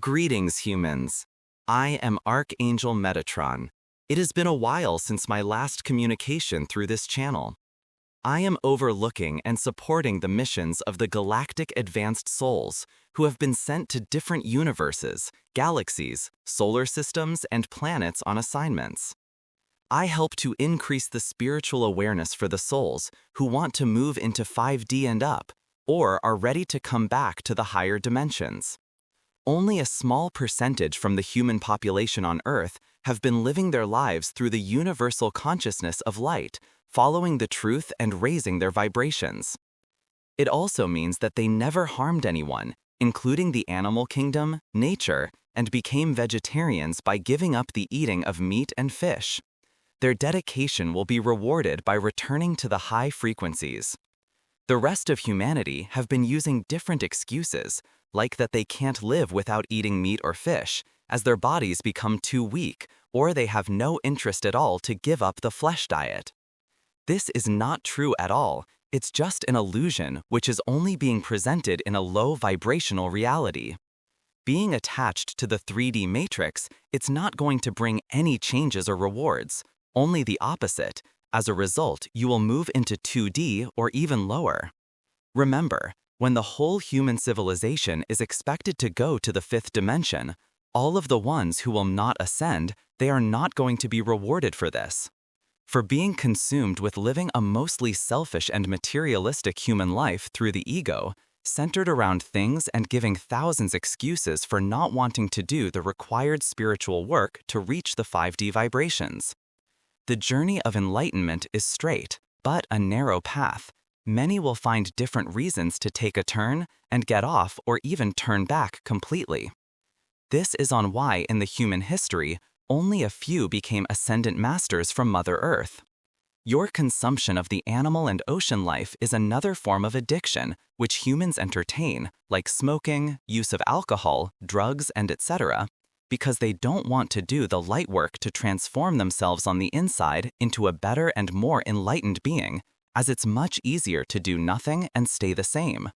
Greetings, humans. I am Archangel Metatron. It has been a while since my last communication through this channel. I am overlooking and supporting the missions of the galactic advanced souls who have been sent to different universes, galaxies, solar systems, and planets on assignments. I help to increase the spiritual awareness for the souls who want to move into 5D and up, or are ready to come back to the higher dimensions. Only a small percentage from the human population on Earth have been living their lives through the universal consciousness of light, following the truth and raising their vibrations. It also means that they never harmed anyone, including the animal kingdom, nature, and became vegetarians by giving up the eating of meat and fish. Their dedication will be rewarded by returning to the high frequencies. The rest of humanity have been using different excuses, like that they can't live without eating meat or fish, as their bodies become too weak, or they have no interest at all to give up the flesh diet. This is not true at all. It's just an illusion which is only being presented in a low vibrational reality. Being attached to the 3D matrix, it's not going to bring any changes or rewards, only the opposite. As a result, you will move into 2D or even lower. Remember, when the whole human civilization is expected to go to the 5th dimension, all of the ones who will not ascend, they are not going to be rewarded for this. For being consumed with living a mostly selfish and materialistic human life through the ego, centered around things and giving thousands excuses for not wanting to do the required spiritual work to reach the 5D vibrations. The journey of enlightenment is straight, but a narrow path. Many will find different reasons to take a turn and get off or even turn back completely. This is on why in the human history, only a few became ascendant masters from Mother Earth. Your consumption of the animal and ocean life is another form of addiction which humans entertain, like smoking, use of alcohol, drugs, and etc., because they don't want to do the light work to transform themselves on the inside into a better and more enlightened being, as it's much easier to do nothing and stay the same.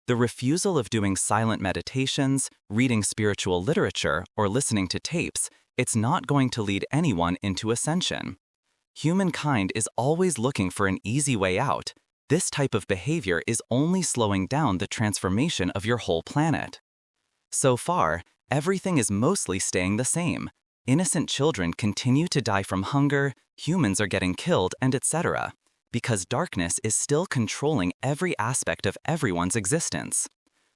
The refusal of doing silent meditations, reading spiritual literature, or listening to tapes, it's not going to lead anyone into ascension. Humankind is always looking for an easy way out. This type of behavior is only slowing down the transformation of your whole planet. So far, everything is mostly staying the same. Innocent children continue to die from hunger, humans are getting killed, and etc., because darkness is still controlling every aspect of everyone's existence.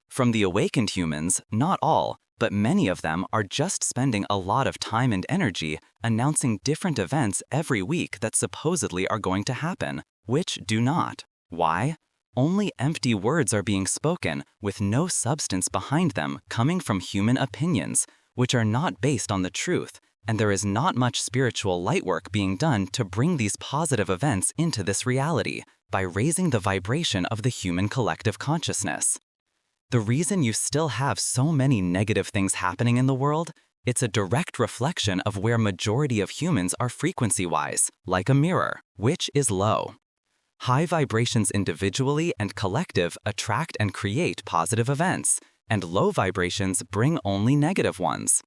From the awakened humans, not all, but many of them are just spending a lot of time and energy announcing different events every week that supposedly are going to happen, which do not. Why? Only empty words are being spoken with no substance behind them, coming from human opinions, which are not based on the truth, and there is not much spiritual light work being done to bring these positive events into this reality by raising the vibration of the human collective consciousness. The reason you still have so many negative things happening in the world, it's a direct reflection of where majority of humans are frequency-wise, like a mirror, which is low. High vibrations individually and collective attract and create positive events, and low vibrations bring only negative ones.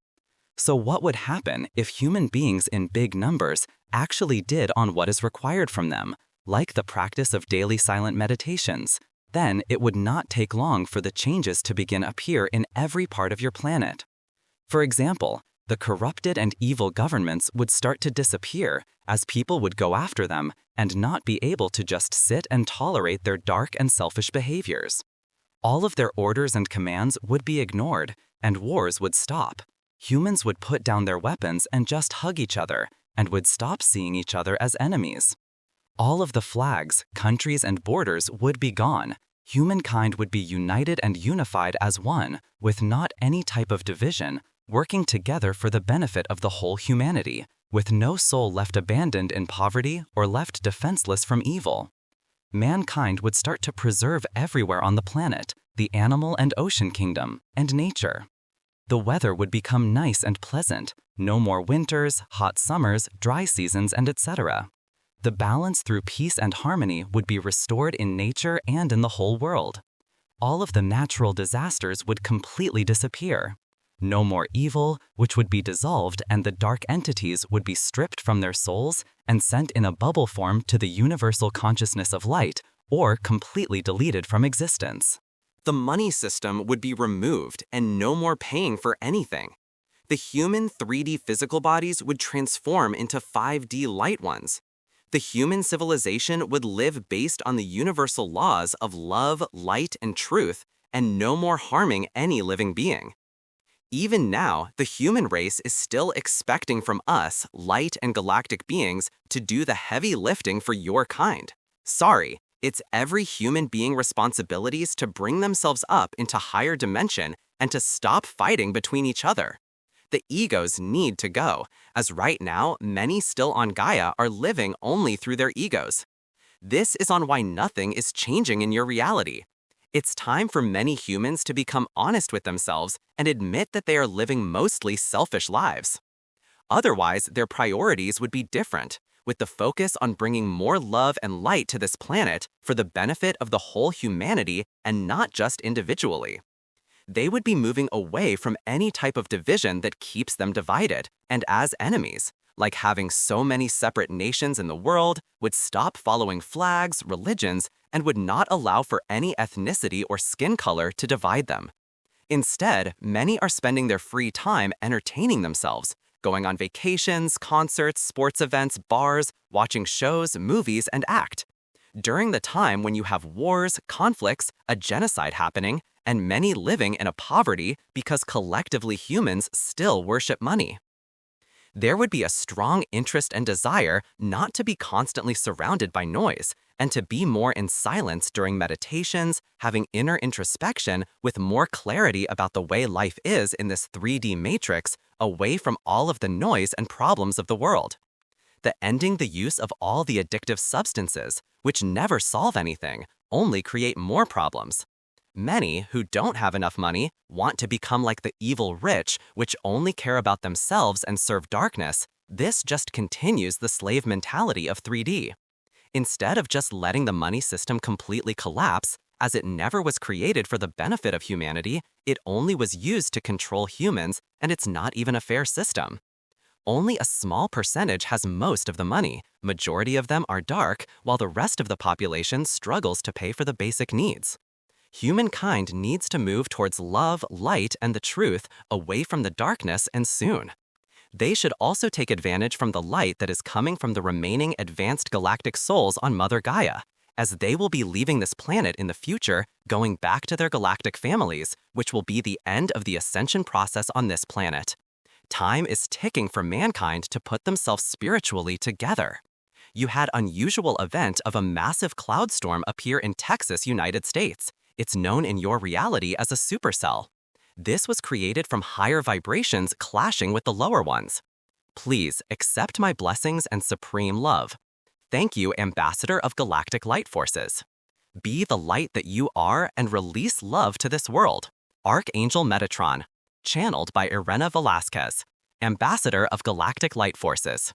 So what would happen if human beings in big numbers actually did on what is required from them, like the practice of daily silent meditations? Then it would not take long for the changes to begin appear in every part of your planet. For example, the corrupted and evil governments would start to disappear as people would go after them and not be able to just sit and tolerate their dark and selfish behaviors. All of their orders and commands would be ignored, and wars would stop. Humans would put down their weapons and just hug each other, and would stop seeing each other as enemies. All of the flags, countries, and borders would be gone. Humankind would be united and unified as one, with not any type of division, working together for the benefit of the whole humanity, with no soul left abandoned in poverty or left defenseless from evil. Mankind would start to preserve everywhere on the planet, the animal and ocean kingdom, and nature. The weather would become nice and pleasant, no more winters, hot summers, dry seasons, and etc. The balance through peace and harmony would be restored in nature and in the whole world. All of the natural disasters would completely disappear. No more evil, which would be dissolved, and the dark entities would be stripped from their souls and sent in a bubble form to the universal consciousness of light, or completely deleted from existence. The money system would be removed and no more paying for anything. The human 3D physical bodies would transform into 5D light ones. The human civilization would live based on the universal laws of love, light, and truth, and no more harming any living being. Even now, the human race is still expecting from us, light and galactic beings, to do the heavy lifting for your kind. Sorry, it's every human being responsibilities to bring themselves up into higher dimension and to stop fighting between each other. The egos need to go, as right now, many still on Gaia are living only through their egos. This is on why nothing is changing in your reality. It's time for many humans to become honest with themselves and admit that they are living mostly selfish lives. Otherwise, their priorities would be different, with the focus on bringing more love and light to this planet for the benefit of the whole humanity and not just individually. They would be moving away from any type of division that keeps them divided and as enemies, like having so many separate nations in the world, would stop following flags, religions, and would not allow for any ethnicity or skin color to divide them. Instead, many are spending their free time entertaining themselves, going on vacations, concerts, sports events, bars, watching shows, movies, and act. During the time when you have wars, conflicts, a genocide happening, and many living in a poverty because collectively humans still worship money. There would be a strong interest and desire not to be constantly surrounded by noise, and to be more in silence during meditations, having inner introspection with more clarity about the way life is in this 3D matrix, away from all of the noise and problems of the world. The ending the use of all the addictive substances, which never solve anything, only create more problems. Many who don't have enough money want to become like the evil rich, which only care about themselves and serve darkness. This just continues the slave mentality of 3D. Instead of just letting the money system completely collapse, as it never was created for the benefit of humanity, it only was used to control humans, and it's not even a fair system. Only a small percentage has most of the money, majority of them are dark, while the rest of the population struggles to pay for the basic needs. Humankind needs to move towards love, light, and the truth, away from the darkness, and soon. They should also take advantage from the light that is coming from the remaining advanced galactic souls on Mother Gaia, as they will be leaving this planet in the future, going back to their galactic families, which will be the end of the ascension process on this planet. Time is ticking for mankind to put themselves spiritually together. You had unusual event of a massive cloud storm appear in Texas, United States. It's known in your reality as a supercell. This was created from higher vibrations clashing with the lower ones. Please accept my blessings and supreme love. Thank you, Ambassador of Galactic Light Forces. Be the light that you are and release love to this world. Archangel Metatron. Channeled by Erena Velazquez, Ambassador of Galactic Light Forces.